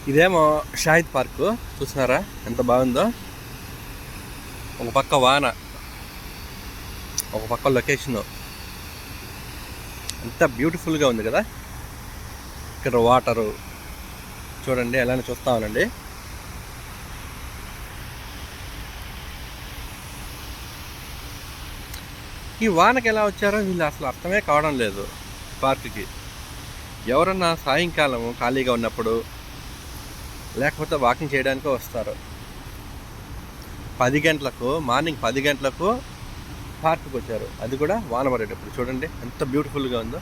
ఇదేమో షాహిద్ పార్కు చూస్తున్నారా ఎంత బాగుందో. ఒక పక్క వాన, ఒక పక్క లొకేషను, ఎంత బ్యూటిఫుల్గా ఉంది కదా. ఇక్కడ వాటరు చూడండి, ఎలానే చూస్తామనండి. ఈ వానకి ఎలా వచ్చారో వీళ్ళు అసలు అర్థమే కావడం లేదు పార్కుకి. ఎవరన్నా సాయంకాలం ఖాళీగా ఉన్నప్పుడు లేకపోతే వాకింగ్ చేయడానికి వస్తారు. 10 గంటలకు, మార్నింగ్ 10 గంటలకు పార్కుకి వచ్చారు, అది కూడా వాన పడేటప్పుడు. చూడండి ఎంత బ్యూటిఫుల్గా ఉందో.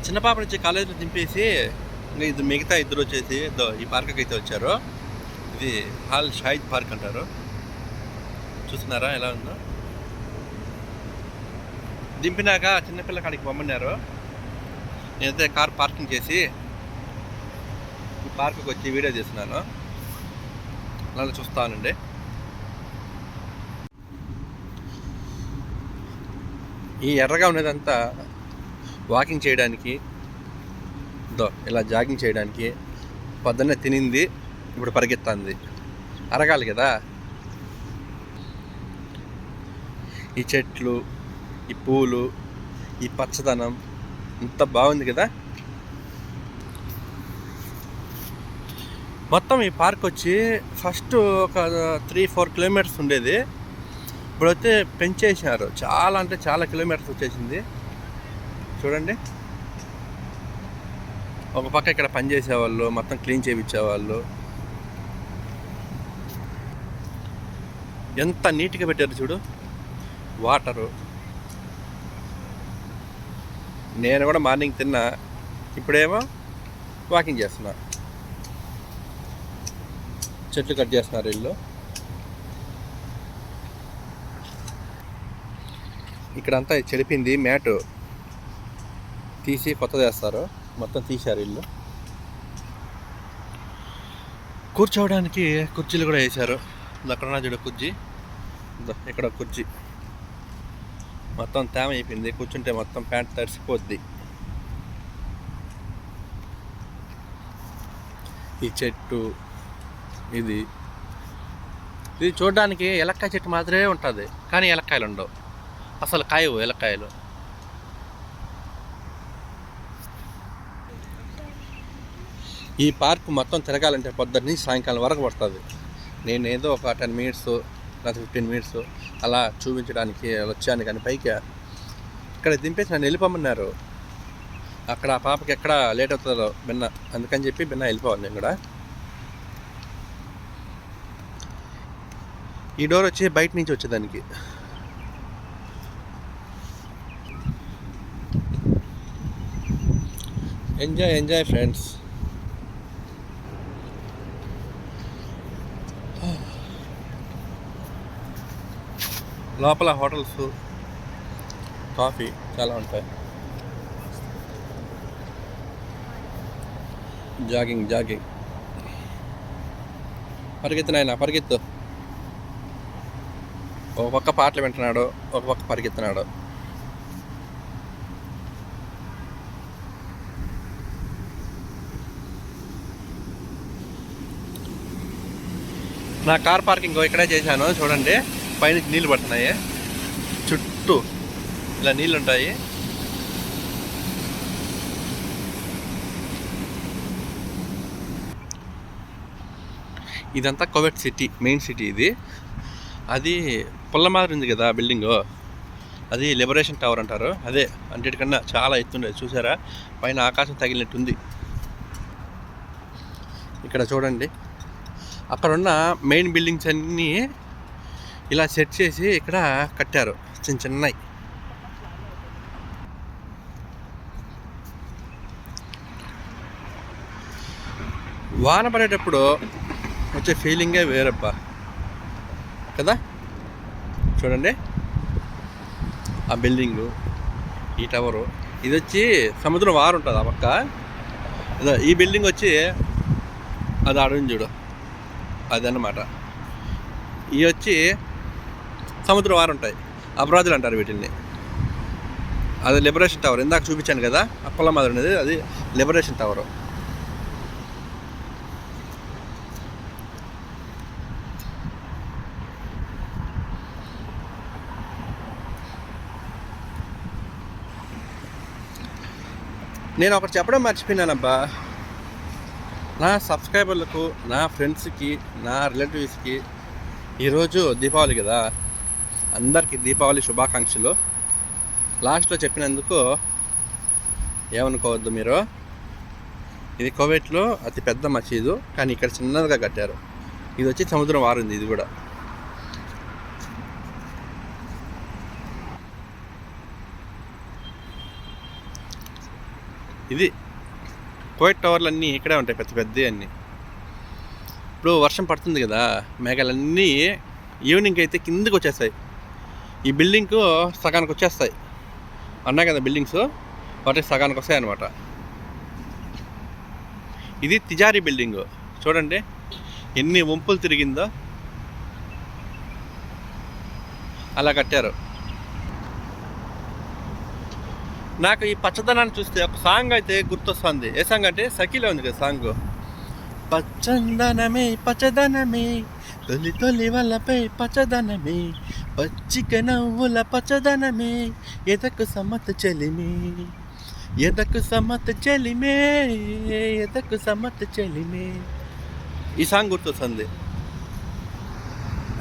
చిన్న పాప నుంచి కాలేజీలో దింపేసి ఇంకా ఇది మిగతా ఇద్దరు వచ్చేసి ఈ పార్క్కి అయితే వచ్చారు. ఇది షాహిద్ పార్క్ అంటారు. చూస్తున్నారా ఎలా ఉందో. దింపినాక చిన్నపిల్ల కాడికి పంపన్నారు. నేనైతే కార్ పార్కింగ్ చేసి ఈ పార్క్కి వచ్చి వీడియో తీస్తున్నాను. అలా చూస్తానండి. ఈ ఎర్రగా ఉన్నదంతా వాకింగ్ చేయడానికి, ఇలా జాగింగ్ చేయడానికి. పొద్దున్నే తినింది, ఇప్పుడు పరిగెత్తుంది, అరగాలి కదా. ఈ చెట్లు, ఈ పూలు, ఈ పచ్చదనం ఎంత బాగుంది కదా. మొత్తం ఈ పార్క్ వచ్చి ఫస్ట్ ఒక 3-4 కిలోమీటర్స్ ఉండేది. ఇప్పుడైతే పెంచేసినారు, చాలా అంటే చాలా కిలోమీటర్స్ వచ్చేసింది. చూడండి, ఒక పక్క ఇక్కడ పని చేసేవాళ్ళు, మొత్తం క్లీన్ చేయించేవాళ్ళు. ఎంత నీట్గా పెట్టారు చూడు. వాటరు, నేను కూడా మార్నింగ్ తిన్నా, ఇప్పుడేమో వాకింగ్ చేస్తున్నా. చెట్లు కట్ చేస్తున్నారు వీళ్ళు. ఇక్కడంతా చెడిపింది, మ్యాటు తీసి కొత్తది వేస్తారు. మొత్తం తీశారు వీళ్ళు. కూర్చోవడానికి కుర్చీలు కూడా వేశారు. అక్కడ చూడ కుర్చీ, ఇక్కడ కుర్చీ మొత్తం తేమ అయిపోయింది. కూర్చుంటే మొత్తం ప్యాంట్ తడిసిపోద్ది. ఈ చెట్టు ఇది చూడడానికి ఎలక్కాయ చెట్టు మాత్రమే ఉంటుంది, కానీ ఎలక్కాయలు ఉండవు, అసలు కాయవు ఎలక్కాయలు. ఈ పార్క్ మొత్తం తిరగాలంటే పొద్దున్న నుంచి సాయంకాలం వరకు పడుతుంది. నేను ఏదో ఒక 10 మినిట్స్ లేదా 15 మినిట్స్ అలా చూపించడానికి వచ్చాను. కానీ పైకి ఇక్కడ దింపేసి నన్ను వెళ్ళిపోమన్నారు. అక్కడ ఆ పాపకి ఎక్కడ లేట్ అవుతుందో బిన్న, అందుకని చెప్పి బిన్న వెళ్ళిపోవాలి. నేను కూడా ఈ డోర్ వచ్చి బయట నుంచి వచ్చేదానికి. Enjoy friends. లోపల హోటల్స్, కాఫీ చాలా ఉంటాయి. జాగింగ్ పరిగెత్తు నాయన, పరిగెత్తు. ఒక పక్క పాటలు వింటున్నాడు, ఒక పక్క పరిగెత్తున్నాడు. నా కార్ పార్కింగ్ ఇక్కడే చేశాను. చూడండి, పైన నీళ్ళు పడుతున్నాయి, చుట్టూ ఇలా నీళ్ళు ఉంటాయి. ఇదంతా కువైట్ సిటీ, మెయిన్ సిటీ ఇది. అది పుల్ల మాదిరి ఉంది కదా బిల్డింగు, అది లిబరేషన్ టవర్ అంటారు. అదే అన్నిటికన్నా చాలా ఎత్తుండేది. చూసారా, పైన ఆకాశం తగిలినట్టుంది. ఇక్కడ చూడండి, అక్కడున్న మెయిన్ బిల్డింగ్స్ అన్నీ ఇలా సెట్ చేసి ఇక్కడ కట్టారు, చిన్నవి. వాన పడేటప్పుడు వచ్చే ఫీలింగే వేరబ్బా కదా. చూడండి, ఆ బిల్డింగు, ఈ టవరు, ఇది వచ్చి సముద్రం వారు ఉంటుంది ఆ పక్క. ఈ బిల్డింగ్ వచ్చి అది అడుగు చూడు, అదన్నమాట. ఇవి వచ్చి సముద్రం వారు ఉంటాయి, అపరాధులు అంటారు వీటిని. అది లిబరేషన్ టవర్, ఇందాక చూపించాను కదా అప్పల మాదిరి అనేది, అది లిబరేషన్ టవర్. నేను ఒకటి చెప్పడం మర్చిపోయినానబ్బా, నా సబ్స్క్రైబర్లకు, నా ఫ్రెండ్స్కి, నా రిలేటివ్స్కి ఈరోజు దీపావళి కదా, అందరికీ దీపావళి శుభాకాంక్షలు. లాస్ట్లో చెప్పినందుకు ఏమనుకోవద్దు మీరు. ఇది కువైట్లో అతి పెద్ద మసీదు, కానీ ఇక్కడ చిన్నదిగా కట్టారు. ఇది వచ్చి సముద్రం వారింది. ఇది కూడా ఇది కువైట్ టవర్లు అన్నీ ఇక్కడే ఉంటాయి, పెద్ద పెద్ద అన్నీ. ఇప్పుడు వర్షం పడుతుంది కదా, మేఘాలన్నీ ఈవినింగ్ అయితే కిందకి వచ్చేస్తాయి. ఈ బిల్డింగ్కు సగానికి వచ్చేస్తాయి అన్నా కదా, బిల్డింగ్స్ వాటికి సగానికి వస్తాయి అన్నమాట. ఇది తిజారీ బిల్డింగ్, చూడండి ఎన్ని వంపులు తిరిగిందో, అలా కట్టారు. నాకు ఈ పచ్చదనాన్ని చూస్తే ఒక సాంగ్ అయితే గుర్తొస్తుంది. ఏ సాంగ్ అంటే సఖీలో ఉంది కదా సాంగ్, పచ్చదనమే పచ్చదనమే తొలి తొలి వల్లపై పచ్చదనమే, పచ్చిక నవ్వుల పచ్చదనమే, ఎదకు సమ్మత చెలిమే, ఎదకు సమ్మత చెలిమే, ఎదకు సమ్మత చెలిమే. ఈ సాంగ్ గుర్తొస్తుంది,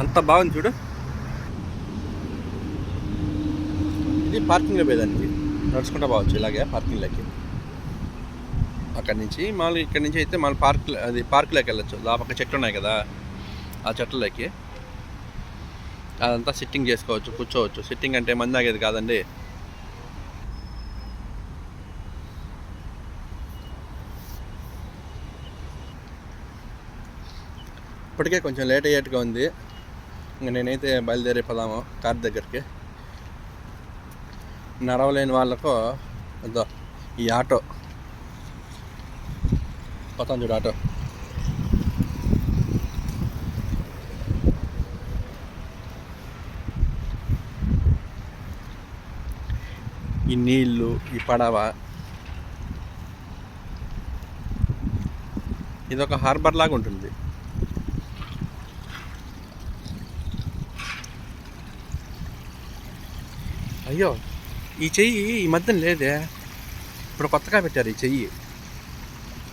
అంత బాగుంది చూడు. ఇది పార్కింగ్లో పోయేదానికి, నడుచుకుంటా పోవచ్చు ఇలాగే పార్కింగ్లోకి. అక్కడి నుంచి మళ్ళీ ఇక్కడి నుంచి అయితే మళ్ళీ పార్క్లోకి వెళ్ళచ్చు. ఆ పక్క చెట్లు ఉన్నాయి కదా, ఆ చెట్లలోకి అదంతా సిట్టింగ్ చేసుకోవచ్చు, కూర్చోవచ్చు. సిట్టింగ్ అంటే మంది ఆగేది కాదండి. ఇప్పటికే కొంచెం లేట్ అయ్యేట్టుగా ఉంది. ఇంకా నేనైతే బయలుదేరిపోదాము కార్ దగ్గరికి. నడవలేని వాళ్ళకు అదో ఈ ఆటో పోతాను చూడు, ఆటో. ఈ నీళ్ళు, ఈ పడవ, ఇదొక హార్బర్ లాగా ఉంటుంది. అయ్యో, ఈ చెయ్యి ఈ మధ్యన లేదే, ఇప్పుడు కొత్తగా పెట్టారు ఈ చెయ్యి.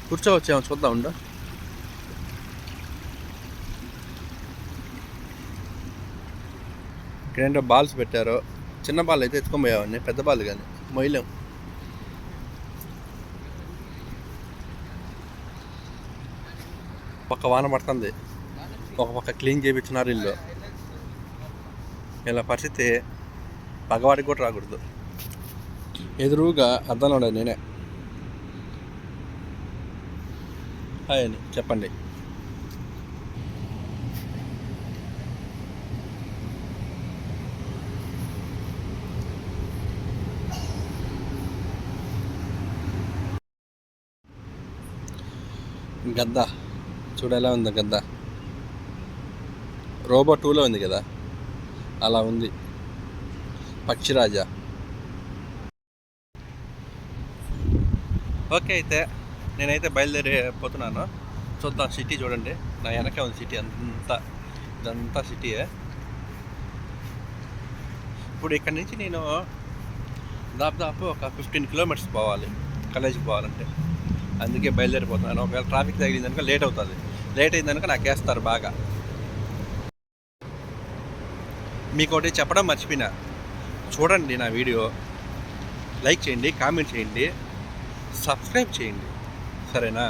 కూర్చోవచ్చేమో, చూద్దాం ఉండు. ఇక్కడేంటో బాల్స్ పెట్టారు. చిన్న బాల్ అయితే ఎత్తుకొని పోయావన్నీ, పెద్ద బాల్ కానీ మొయ్యలేం. పక్క వాన పడుతుంది, ఒక పక్క క్లీన్ చేయించున్నారు ఇల్లు. ఇలా పరిస్థితి పగవాడికి కూడా రాకూడదు. ఎదురుగా అర్థంలో ఉండదు నేనే హాయ్ అని చెప్పండి. గద్ద చూడ ఎలా ఉందో, గద్ద రోబో 2లో ఉంది కదా, అలా ఉంది పక్షిరాజా. ఓకే, అయితే నేనైతే బయలుదేరిపోతున్నాను. చూద్దాం, సిటీ చూడండి, నా వెనకే ఉంది సిటీ అంతా. ఇదంతా సిటీయే. ఇప్పుడు ఇక్కడి నుంచి నేను దాదాపు ఒక 15 కిలోమీటర్స్ పోవాలి కాలేజీకి పోవాలంటే. అందుకే బయలుదేరిపోతున్నాను. ఒకవేళ ట్రాఫిక్ తగిలిందనుక లేట్ అవుతుంది. లేట్ అయిందనుక నాకు వేస్తారు బాగా. మీకు ఒకటి చెప్పడం మర్చిపోయినా, చూడండి నా వీడియో, లైక్ చేయండి, కామెంట్ చేయండి, సబ్స్క్రైబ్ చేయండి, సరేనా?